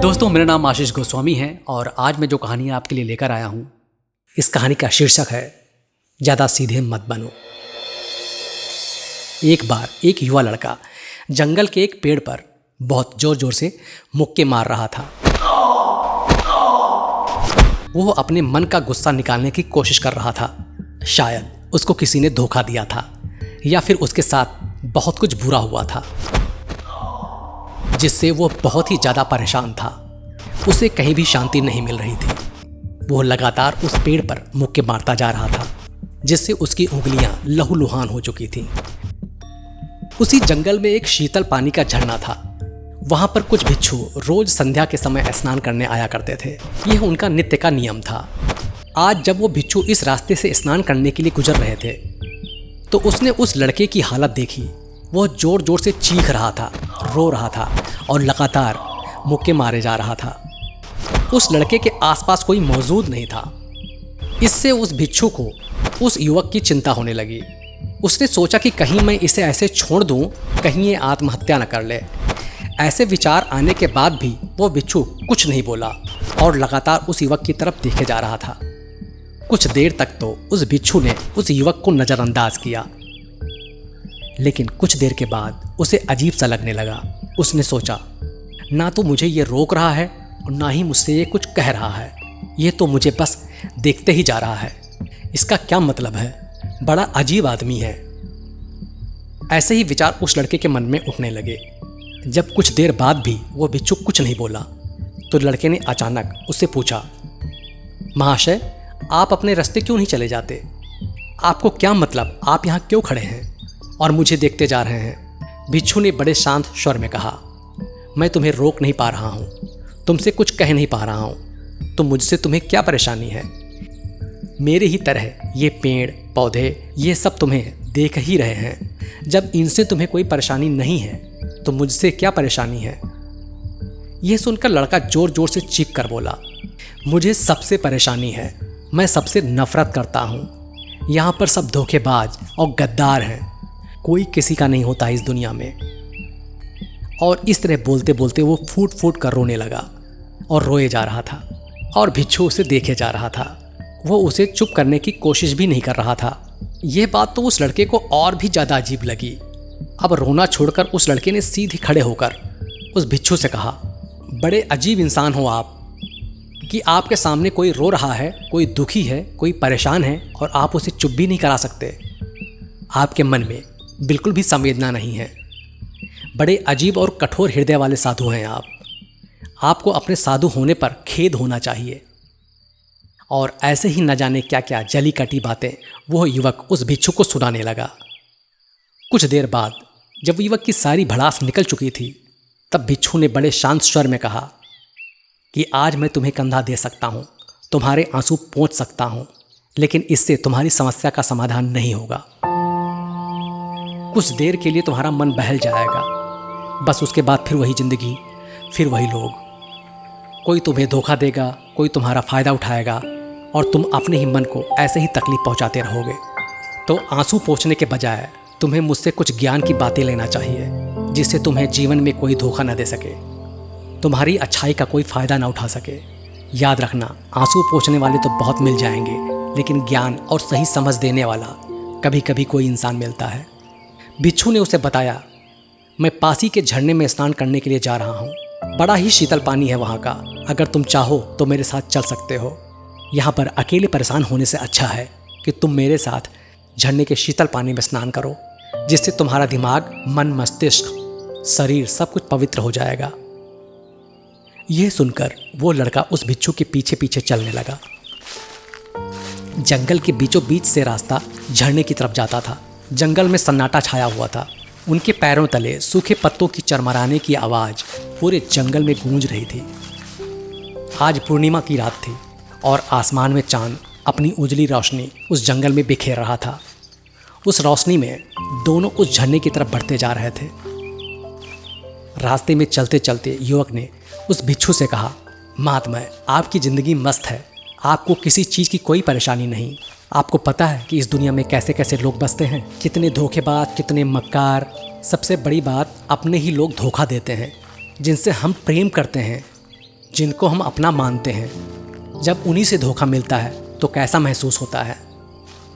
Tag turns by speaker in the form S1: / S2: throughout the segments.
S1: दोस्तों, मेरा नाम आशीष गोस्वामी है और आज मैं जो कहानी आपके लिए लेकर आया हूँ, इस कहानी का शीर्षक है ज़्यादा सीधे मत बनो। एक बार एक युवा लड़का जंगल के एक पेड़ पर बहुत जोर जोर से मुक्के मार रहा था। वो अपने मन का गुस्सा निकालने की कोशिश कर रहा था। शायद उसको किसी ने धोखा दिया था या फिर उसके साथ बहुत कुछ बुरा हुआ था, जिससे वो बहुत ही ज़्यादा परेशान था। उसे कहीं भी शांति नहीं मिल रही थी। वो लगातार उस पेड़ पर मुक्के मारता जा रहा था, जिससे उसकी उंगलियां लहूलुहान हो चुकी थीं। उसी जंगल में एक शीतल पानी का झरना था। वहां पर कुछ भिक्षु रोज संध्या के समय स्नान करने आया करते थे। यह उनका नित्य का नियम था। आज जब वो भिक्षु इस रास्ते से स्नान करने के लिए गुजर रहे थे, तो उसने उस लड़के की हालत देखी। वो जोर जोर से चीख रहा था, रो रहा था और लगातार मुक्के मारे जा रहा था। उस लड़के के आसपास कोई मौजूद नहीं था। इससे उस भिक्षु को उस युवक की चिंता होने लगी। उसने सोचा कि कहीं मैं इसे ऐसे छोड़ दूं, कहीं ये आत्महत्या न कर ले। ऐसे विचार आने के बाद भी वो भिक्षु कुछ नहीं बोला और लगातार उस युवक की तरफ देखे जा रहा था। कुछ देर तक तो उस भिक्षु ने उस युवक को नज़रअंदाज किया, लेकिन कुछ देर के बाद उसे अजीब सा लगने लगा। उसने सोचा, ना तो मुझे ये रोक रहा है और ना ही मुझसे ये कुछ कह रहा है। ये तो मुझे बस देखते ही जा रहा है। इसका क्या मतलब है? बड़ा अजीब आदमी है। ऐसे ही विचार उस लड़के के मन में उठने लगे। जब कुछ देर बाद भी वो भिक्षु कुछ नहीं बोला, तो लड़के ने अचानक उससे पूछा, महाशय, आप अपने रास्ते क्यों नहीं चले जाते? आपको क्या मतलब? आप यहाँ क्यों खड़े हैं और मुझे देखते जा रहे हैं? भिक्षु ने बड़े शांत स्वर में कहा, मैं तुम्हें रोक नहीं पा रहा हूँ, तुमसे कुछ कह नहीं पा रहा हूँ, तो मुझसे तुम्हें क्या परेशानी है? मेरे ही तरह ये पेड़ पौधे ये सब तुम्हें देख ही रहे हैं। जब इनसे तुम्हें कोई परेशानी नहीं है, तो मुझसे क्या परेशानी है? यह सुनकर लड़का जोर जोर से चीख कर बोला, मुझे सबसे परेशानी है। मैं सबसे नफरत करता हूँ। यहाँ पर सब धोखेबाज और गद्दार हैं। कोई किसी का नहीं होता इस दुनिया में। और इस तरह बोलते बोलते वो फूट फूट कर रोने लगा और रोए जा रहा था और भिक्षु उसे देखे जा रहा था। वो उसे चुप करने की कोशिश भी नहीं कर रहा था। ये बात तो उस लड़के को और भी ज़्यादा अजीब लगी। अब रोना छोड़कर उस लड़के ने सीधे खड़े होकर उस भिक्षु से कहा, बड़े अजीब इंसान हो आप कि आपके सामने कोई रो रहा है, कोई दुखी है, कोई परेशान है और आप उसे चुप भी नहीं करा सकते। आपके मन में बिल्कुल भी संवेदना नहीं है। बड़े अजीब और कठोर हृदय वाले साधु हैं आप। आपको अपने साधु होने पर खेद होना चाहिए। और ऐसे ही न जाने क्या क्या जली कटी बातें वो युवक उस भिक्षु को सुनाने लगा। कुछ देर बाद जब युवक की सारी भड़ास निकल चुकी थी, तब भिक्षु ने बड़े शांत स्वर में कहा कि आज मैं तुम्हें कंधा दे सकता हूँ, तुम्हारे आंसू पोंछ सकता हूँ, लेकिन इससे तुम्हारी समस्या का समाधान नहीं होगा। कुछ देर के लिए तुम्हारा मन बहल जाएगा, बस उसके बाद फिर वही जिंदगी, फिर वही लोग। कोई तुम्हें धोखा देगा, कोई तुम्हारा फ़ायदा उठाएगा और तुम अपने ही मन को ऐसे ही तकलीफ पहुंचाते रहोगे। तो आंसू पोंछने के बजाय तुम्हें मुझसे कुछ ज्ञान की बातें लेना चाहिए, जिससे तुम्हें जीवन में कोई धोखा न दे सके, तुम्हारी अच्छाई का कोई फ़ायदा ना उठा सके। याद रखना, आंसू पोंछने वाले तो बहुत मिल जाएंगे, लेकिन ज्ञान और सही समझ देने वाला कभी कभी कोई इंसान मिलता है। भिक्षु ने उसे बताया, मैं पासी के झरने में स्नान करने के लिए जा रहा हूँ। बड़ा ही शीतल पानी है वहाँ का। अगर तुम चाहो तो मेरे साथ चल सकते हो। यहाँ पर अकेले परेशान होने से अच्छा है कि तुम मेरे साथ झरने के शीतल पानी में स्नान करो, जिससे तुम्हारा दिमाग, मन, मस्तिष्क, शरीर सब कुछ पवित्र हो जाएगा। यह सुनकर वो लड़का उस भिक्षु के पीछे पीछे चलने लगा। जंगल के बीचों बीच से रास्ता झरने की तरफ जाता था। जंगल में सन्नाटा छाया हुआ था। उनके पैरों तले सूखे पत्तों की चरमराने की आवाज़ पूरे जंगल में गूंज रही थी। आज पूर्णिमा की रात थी और आसमान में चांद अपनी उजली रोशनी उस जंगल में बिखेर रहा था। उस रोशनी में दोनों उस झरने की तरफ बढ़ते जा रहे थे। रास्ते में चलते चलते युवक ने उस भिक्षु से कहा, महात्मा, आपकी ज़िंदगी मस्त है। आपको किसी चीज़ की कोई परेशानी नहीं। आपको पता है कि इस दुनिया में कैसे कैसे लोग बसते हैं, कितने धोखेबाज, कितने मक्कार। सबसे बड़ी बात, अपने ही लोग धोखा देते हैं जिनसे हम प्रेम करते हैं। जिनको हम अपना मानते हैं, जब उन्हीं से धोखा मिलता है तो कैसा महसूस होता है।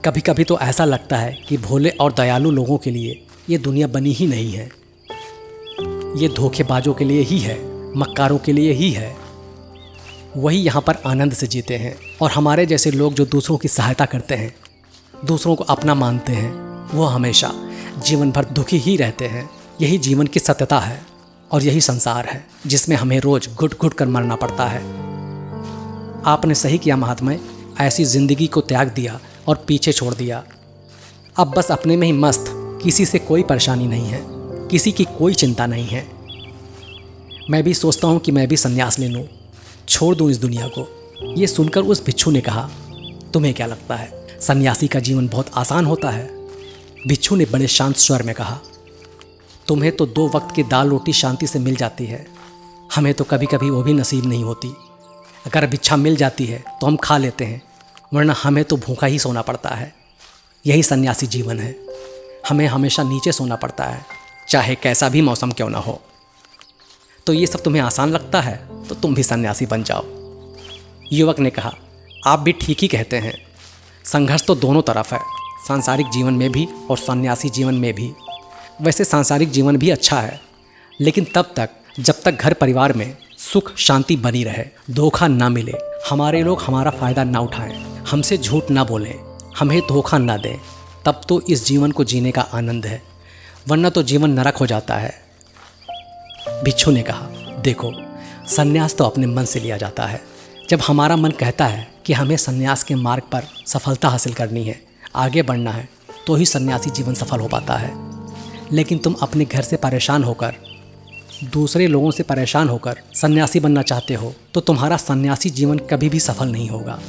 S1: कभी कभी तो ऐसा लगता है कि भोले और दयालु लोगों के लिए ये दुनिया बनी ही नहीं है। ये धोखेबाजों के लिए ही है, मक्कारों के लिए ही है। वही यहाँ पर आनंद से जीते हैं, और हमारे जैसे लोग जो दूसरों की सहायता करते हैं, दूसरों को अपना मानते हैं, वो हमेशा जीवन भर दुखी ही रहते हैं। यही जीवन की सत्यता है और यही संसार है जिसमें हमें रोज घुट घुट कर मरना पड़ता है। आपने सही किया महात्मा, ऐसी जिंदगी को त्याग दिया और पीछे छोड़ दिया। अब बस अपने में ही मस्त, किसी से कोई परेशानी नहीं है, किसी की कोई चिंता नहीं है। मैं भी सोचता हूँ कि मैं भी संन्यास ले लूँ, छोड़ दूँ इस दुनिया को। ये सुनकर उस भिक्षु ने कहा, तुम्हें क्या लगता है सन्यासी का जीवन बहुत आसान होता है? भिक्षु ने बड़े शांत स्वर में कहा, तुम्हें तो 2 वक्त की दाल रोटी शांति से मिल जाती है, हमें तो कभी कभी वो भी नसीब नहीं होती। अगर भिक्षा मिल जाती है तो हम खा लेते हैं, वरना हमें तो भूखा ही सोना पड़ता है। यही सन्यासी जीवन है, हमें हमेशा नीचे सोना पड़ता है, चाहे कैसा भी मौसम क्यों ना हो। तो ये सब तुम्हें आसान लगता है तो तुम भी सन्यासी बन जाओ। युवक ने कहा, आप भी ठीक ही कहते हैं, संघर्ष तो दोनों तरफ है, सांसारिक जीवन में भी और सन्यासी जीवन में भी। वैसे सांसारिक जीवन भी अच्छा है, लेकिन तब तक जब तक घर परिवार में सुख शांति बनी रहे, धोखा ना मिले, हमारे लोग हमारा फ़ायदा ना उठाएं, हमसे झूठ ना बोलें, हमें धोखा ना दें, तब तो इस जीवन को जीने का आनंद है, वरना तो जीवन नरक हो जाता है। भिक्षु ने कहा, देखो, सन्यास तो अपने मन से लिया जाता है। जब हमारा मन कहता है कि हमें सन्यास के मार्ग पर सफलता हासिल करनी है, आगे बढ़ना है, तो ही सन्यासी जीवन सफल हो पाता है। लेकिन तुम अपने घर से परेशान होकर, दूसरे लोगों से परेशान होकर सन्यासी बनना चाहते हो, तो तुम्हारा सन्यासी जीवन कभी भी सफल नहीं होगा।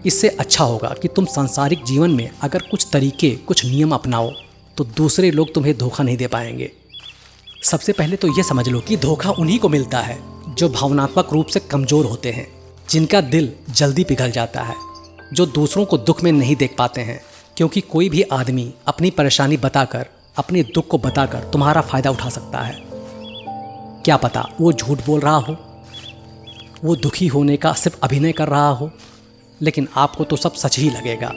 S1: इससे अच्छा होगा कि तुम सांसारिक जीवन में अगर कुछ तरीके, कुछ नियम अपनाओ, तो दूसरे लोग तुम्हें धोखा नहीं दे पाएंगे। सबसे पहले तो ये समझ लो कि धोखा उन्हीं को मिलता है जो भावनात्मक रूप से कमज़ोर होते हैं, जिनका दिल जल्दी पिघल जाता है, जो दूसरों को दुख में नहीं देख पाते हैं। क्योंकि कोई भी आदमी अपनी परेशानी बताकर, अपने दुख को बताकर तुम्हारा फ़ायदा उठा सकता है। क्या पता वो झूठ बोल रहा हो, वो दुखी होने का सिर्फ अभिनय कर रहा हो, लेकिन आपको तो सब सच ही लगेगा।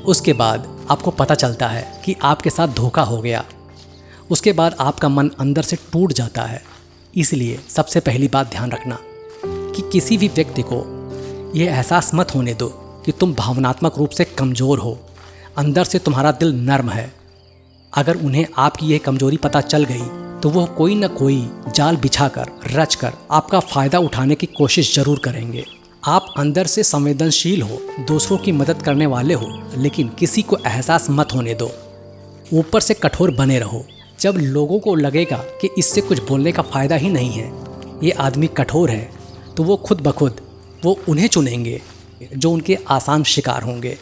S1: उसके बाद आपको पता चलता है कि आपके साथ धोखा हो गया। उसके बाद आपका मन अंदर से टूट जाता है। इसलिए सबसे पहली बात ध्यान रखना कि किसी भी व्यक्ति को ये एहसास मत होने दो कि तुम भावनात्मक रूप से कमज़ोर हो, अंदर से तुम्हारा दिल नर्म है। अगर उन्हें आपकी यह कमज़ोरी पता चल गई तो वो कोई न कोई जाल बिछाकर, रचकर आपका फ़ायदा उठाने की कोशिश ज़रूर करेंगे। आप अंदर से संवेदनशील हो, दूसरों की मदद करने वाले हो, लेकिन किसी को एहसास मत होने दो। ऊपर से कठोर बने रहो। जब लोगों को लगेगा कि इससे कुछ बोलने का फ़ायदा ही नहीं है, ये आदमी कठोर है, तो वो खुद ब खुद वो उन्हें चुनेंगे जो उनके आसान शिकार होंगे।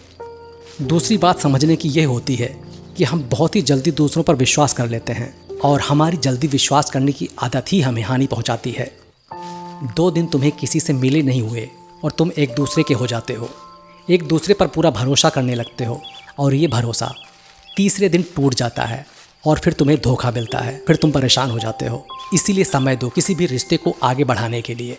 S1: दूसरी बात समझने की ये होती है कि हम बहुत ही जल्दी दूसरों पर विश्वास कर लेते हैं, और हमारी जल्दी विश्वास करने की आदत ही हमें हानि पहुंचाती है। 2 दिन तुम्हें किसी से मिले नहीं हुए और तुम एक दूसरे के हो जाते हो, एक दूसरे पर पूरा भरोसा करने लगते हो, और ये भरोसा तीसरे दिन टूट जाता है और फिर तुम्हें धोखा मिलता है, फिर तुम परेशान हो जाते हो। इसीलिए समय दो किसी भी रिश्ते को आगे बढ़ाने के लिए।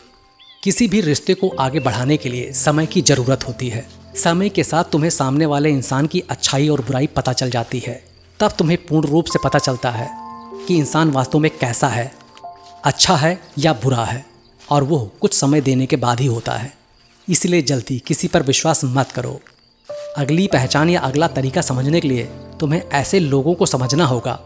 S1: किसी भी रिश्ते को आगे बढ़ाने के लिए समय की ज़रूरत होती है। समय के साथ तुम्हें सामने वाले इंसान की अच्छाई और बुराई पता चल जाती है। तब तुम्हें पूर्ण रूप से पता चलता है कि इंसान वास्तव में कैसा है, अच्छा है या बुरा है, और वो कुछ समय देने के बाद ही होता है। इसलिए जल्दी किसी पर विश्वास मत करो। अगली पहचान या अगला तरीका समझने के लिए तुम्हें ऐसे लोगों को समझना होगा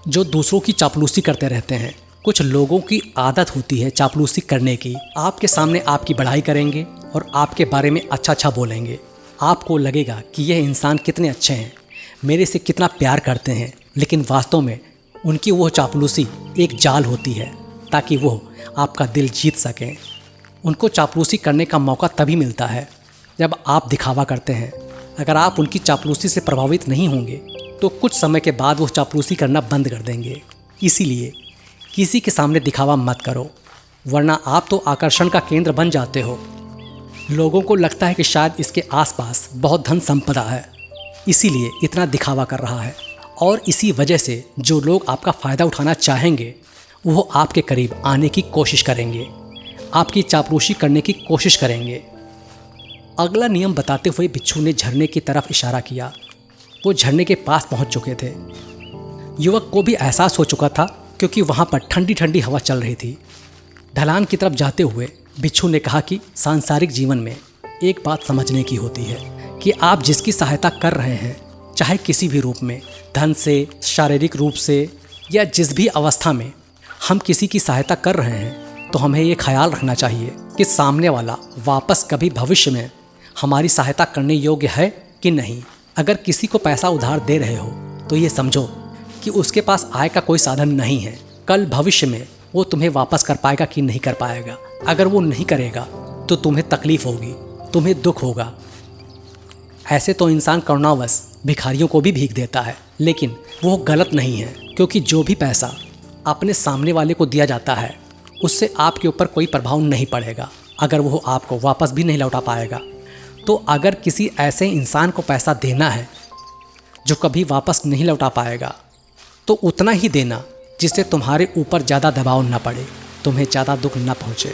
S1: जो दूसरों की चापलूसी करते रहते हैं। कुछ लोगों की आदत होती है चापलूसी करने की। आपके सामने आपकी बढ़ाई करेंगे और आपके बारे में अच्छा अच्छा बोलेंगे। आपको लगेगा कि यह इंसान कितने अच्छे हैं, मेरे से कितना प्यार करते हैं, लेकिन वास्तव में उनकी वो चापलूसी एक जाल होती है ताकि वो आपका दिल जीत सकें। उनको चापलूसी करने का मौका तभी मिलता है जब आप दिखावा करते हैं। अगर आप उनकी चापलूसी से प्रभावित नहीं होंगे तो कुछ समय के बाद वो चापलूसी करना बंद कर देंगे। इसीलिए किसी के सामने दिखावा मत करो, वरना आप तो आकर्षण का केंद्र बन जाते हो। लोगों को लगता है कि शायद इसके आसपास बहुत धन संपदा है, इसीलिए इतना दिखावा कर रहा है, और इसी वजह से जो लोग आपका फ़ायदा उठाना चाहेंगे वो आपके करीब आने की कोशिश करेंगे। आपकी चापलूसी करने की कोशिश करेंगे। अगला नियम बताते हुए बिच्छू ने झरने की तरफ इशारा किया। वो झरने के पास पहुंच चुके थे। युवक को भी एहसास हो चुका था क्योंकि वहां पर ठंडी ठंडी हवा चल रही थी। ढलान की तरफ जाते हुए बिच्छू ने कहा कि सांसारिक जीवन में एक बात समझने की होती है कि आप जिसकी सहायता कर रहे हैं, चाहे किसी भी रूप में, धन से, शारीरिक रूप से या जिस भी अवस्था में हम किसी की सहायता कर रहे हैं, तो हमें ये ख्याल रखना चाहिए कि सामने वाला वापस कभी भविष्य में हमारी सहायता करने योग्य है कि नहीं। अगर किसी को पैसा उधार दे रहे हो तो ये समझो कि उसके पास आय का कोई साधन नहीं है। कल भविष्य में वो तुम्हें वापस कर पाएगा कि नहीं कर पाएगा। अगर वो नहीं करेगा तो तुम्हें तकलीफ होगी, तुम्हें दुख होगा। ऐसे तो इंसान करुणावश भिखारियों को भी भीख देता है, लेकिन वो गलत नहीं है, क्योंकि जो भी पैसा अपने सामने वाले को दिया जाता है उससे आपके ऊपर कोई प्रभाव नहीं पड़ेगा। अगर वो आपको वापस भी नहीं लौटा पाएगा, तो अगर किसी ऐसे इंसान को पैसा देना है जो कभी वापस नहीं लौटा पाएगा, तो उतना ही देना जिससे तुम्हारे ऊपर ज़्यादा दबाव न पड़े, तुम्हें ज़्यादा दुख न पहुँचे।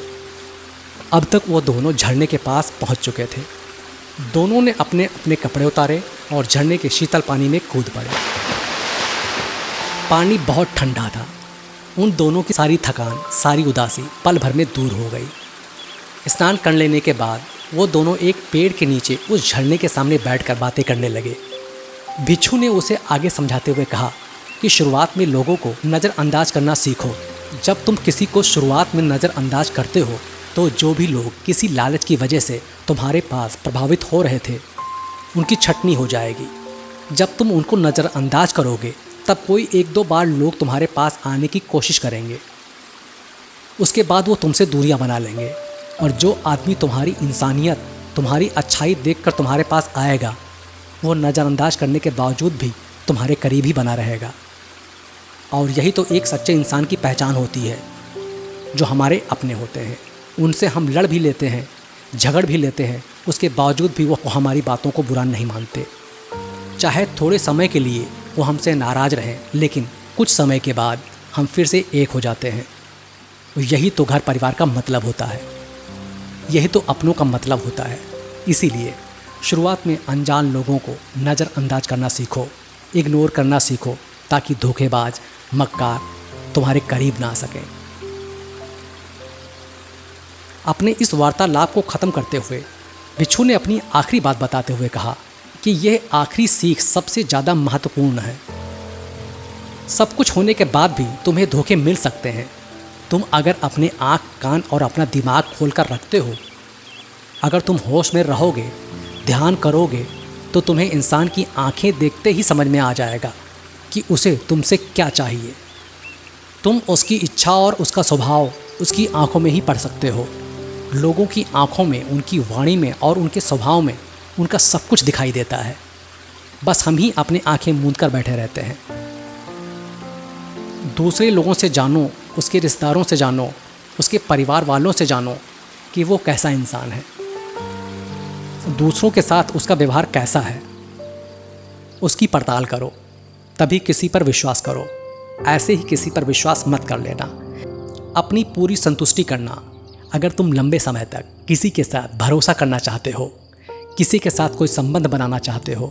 S1: अब तक वो दोनों झरने के पास पहुँच चुके थे। दोनों ने अपने अपने कपड़े उतारे और झरने के शीतल पानी में कूद पड़े। पानी बहुत ठंडा था। उन दोनों की सारी थकान, सारी उदासी पल भर में दूर हो गई। स्नान कर लेने के बाद वो दोनों एक पेड़ के नीचे उस झरने के सामने बैठकर बातें करने लगे। बिच्छू ने उसे आगे समझाते हुए कहा कि शुरुआत में लोगों को नज़रअंदाज करना सीखो। जब तुम किसी को शुरुआत में नज़रअंदाज करते हो तो जो भी लोग किसी लालच की वजह से तुम्हारे पास प्रभावित हो रहे थे, उनकी छटनी हो जाएगी। जब तुम उनको नज़रअंदाज करोगे तब कोई एक दो बार लोग तुम्हारे पास आने की कोशिश करेंगे। उसके बाद वो तुमसे दूरियां बना लेंगे, और जो आदमी तुम्हारी इंसानियत, तुम्हारी अच्छाई देखकर तुम्हारे पास आएगा, वो नज़रअंदाज करने के बावजूद भी तुम्हारे करीब ही बना रहेगा। और यही तो एक सच्चे इंसान की पहचान होती है, जो हमारे अपने होते हैं। उनसे हम लड़ भी लेते हैं, झगड़ भी लेते हैं, उसके बावजूद भी वो हमारी बातों को बुरा नहीं मानते। चाहे थोड़े समय के लिए वो हमसे नाराज़ रहें, लेकिन कुछ समय के बाद हम फिर से एक हो जाते हैं। यही तो घर परिवार का मतलब होता है, यही तो अपनों का मतलब होता है। इसीलिए शुरुआत में अनजान लोगों को नज़रअंदाज करना सीखो, इग्नोर करना सीखो, ताकि धोखेबाज, मक्कार तुम्हारे करीब ना आ सकें। अपने इस वार्तालाप को ख़त्म करते हुए बिच्छू ने अपनी आखिरी बात बताते हुए कहा कि यह आखिरी सीख सबसे ज़्यादा महत्वपूर्ण है। सब कुछ होने के बाद भी तुम्हें धोखे मिल सकते हैं। तुम अगर अपने आँख, कान और अपना दिमाग खोलकर रखते हो, अगर तुम होश में रहोगे, ध्यान करोगे, तो तुम्हें इंसान की आंखें देखते ही समझ में आ जाएगा कि उसे तुमसे क्या चाहिए। तुम उसकी इच्छा और उसका स्वभाव उसकी आंखों में ही पढ़ सकते हो। लोगों की आंखों में, उनकी वाणी में और उनके स्वभाव में उनका सब कुछ दिखाई देता है। बस हम ही अपनी आंखें मूंद कर बैठे रहते हैं। दूसरे लोगों से जानो, उसके रिश्तेदारों से जानो, उसके परिवार वालों से जानो कि वो कैसा इंसान है, दूसरों के साथ उसका व्यवहार कैसा है, उसकी पड़ताल करो, तभी किसी पर विश्वास करो। ऐसे ही किसी पर विश्वास मत कर लेना। अपनी पूरी संतुष्टि करना। अगर तुम लंबे समय तक किसी के साथ भरोसा करना चाहते हो, किसी के साथ कोई संबंध बनाना चाहते हो,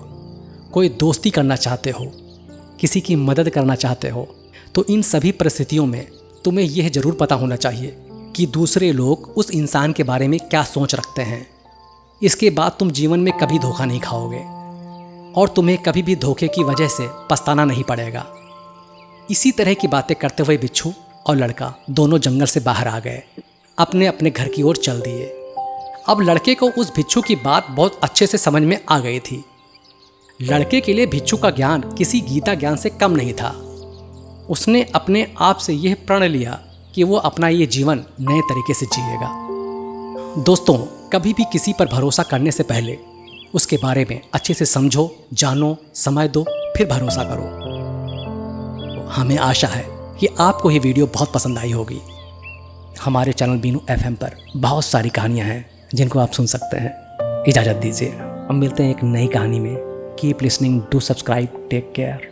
S1: कोई दोस्ती करना चाहते हो, किसी की मदद करना चाहते हो, तो इन सभी परिस्थितियों में तुम्हें यह ज़रूर पता होना चाहिए कि दूसरे लोग उस इंसान के बारे में क्या सोच रखते हैं। इसके बाद तुम जीवन में कभी धोखा नहीं खाओगे और तुम्हें कभी भी धोखे की वजह से पछताना नहीं पड़ेगा। इसी तरह की बातें करते हुए बिच्छू और लड़का दोनों जंगल से बाहर आ गए, अपने अपने घर की ओर चल दिए। अब लड़के को उस बिच्छू की बात बहुत अच्छे से समझ में आ गई थी। लड़के के लिए बिच्छू का ज्ञान किसी गीता ज्ञान से कम नहीं था। उसने अपने आप से यह प्रण लिया कि वो अपना ये जीवन नए तरीके से जिएगा। दोस्तों, कभी भी किसी पर भरोसा करने से पहले उसके बारे में अच्छे से समझो, जानो, समय दो, फिर भरोसा करो। हमें आशा है कि आपको ये वीडियो बहुत पसंद आई होगी। हमारे चैनल बीनू FM पर बहुत सारी कहानियाँ हैं जिनको आप सुन सकते हैं। इजाज़त दीजिए, अब मिलते हैं एक नई कहानी में। Keep listening, do subscribe, take care.